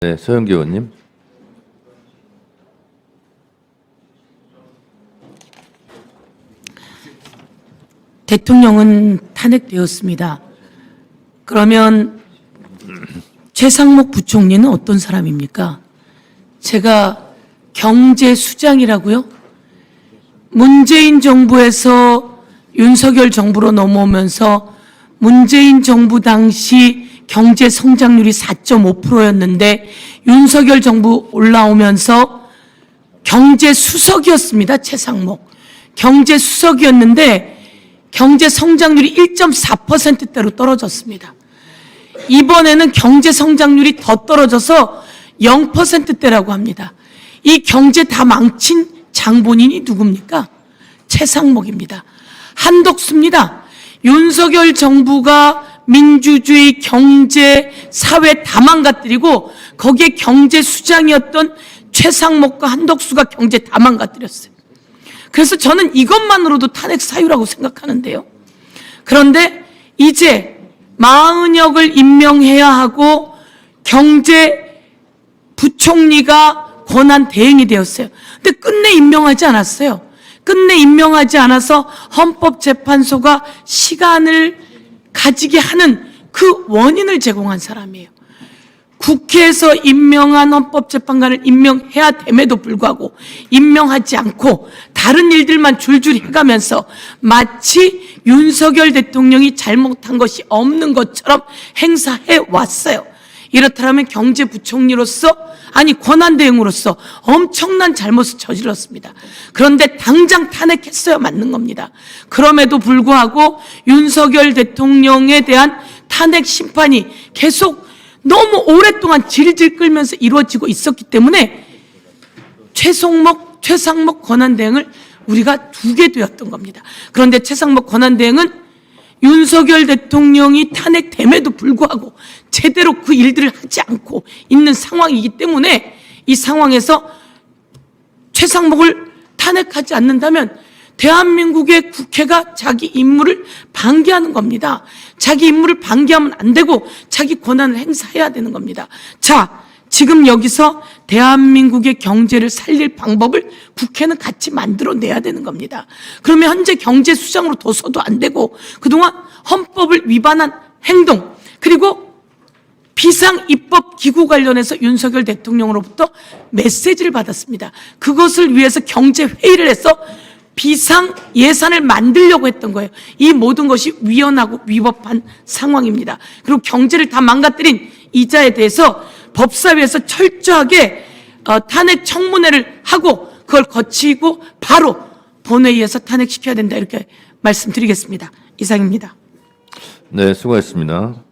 네, 서영기 의원님. 대통령은 탄핵되었습니다. 그러면 최상목 부총리는 어떤 사람입니까? 제가 경제수장이라고요? 문재인 정부에서 윤석열 정부로 넘어오면서 문재인 정부 당시 경제 성장률이 4.5%였는데 윤석열 정부 올라오면서 경제수석이었습니다. 최상목. 경제수석이었는데 경제 성장률이 1.4%대로 떨어졌습니다. 이번에는 경제 성장률이 더 떨어져서 0%대라고 합니다. 이 경제 다 망친 장본인이 누굽니까? 최상목입니다. 한덕수입니다. 윤석열 정부가 민주주의, 경제, 사회 다 망가뜨리고 거기에 경제수장이었던 최상목과 한덕수가 경제 다 망가뜨렸어요. 그래서 저는 이것만으로도 탄핵 사유라고 생각하는데요. 그런데 이제 마은혁을 임명해야 하고 경제부총리가 권한 대행이 되었어요. 근데 끝내 임명하지 않았어요. 끝내 임명하지 않아서 헌법재판소가 시간을 가지게 하는 그 원인을 제공한 사람이에요. 국회에서 임명한 헌법재판관을 임명해야 됨에도 불구하고 임명하지 않고 다른 일들만 줄줄이 해가면서 마치 윤석열 대통령이 잘못한 것이 없는 것처럼 행사해 왔어요. 이렇다면 경제부총리로서 아니 권한대행으로서 엄청난 잘못을 저질렀습니다. 그런데 당장 탄핵했어야 맞는 겁니다. 그럼에도 불구하고 윤석열 대통령에 대한 탄핵 심판이 계속 너무 오랫동안 질질 끌면서 이루어지고 있었기 때문에 최상목 권한대행을 우리가 두게 되었던 겁니다. 그런데 최상목 권한대행은 윤석열 대통령이 탄핵됨에도 불구하고 제대로 그 일들을 하지 않고 있는 상황이기 때문에 이 상황에서 최상목을 탄핵하지 않는다면 대한민국의 국회가 자기 임무를 방기하는 겁니다. 자기 임무를 방기하면 안 되고 자기 권한을 행사해야 되는 겁니다. 자, 지금 여기서 대한민국의 경제를 살릴 방법을 국회는 같이 만들어내야 되는 겁니다. 그러면 현재 경제수장으로 둬서도 안 되고 그동안 헌법을 위반한 행동 그리고 비상입법기구 관련해서 윤석열 대통령으로부터 메시지를 받았습니다. 그것을 위해서 경제회의를 해서 비상 예산을 만들려고 했던 거예요. 이 모든 것이 위헌하고 위법한 상황입니다. 그리고 경제를 다 망가뜨린 이자에 대해서 법사위에서 철저하게 탄핵 청문회를 하고 그걸 거치고 바로 본회의에서 탄핵시켜야 된다 이렇게 말씀드리겠습니다. 이상입니다. 네, 수고하셨습니다.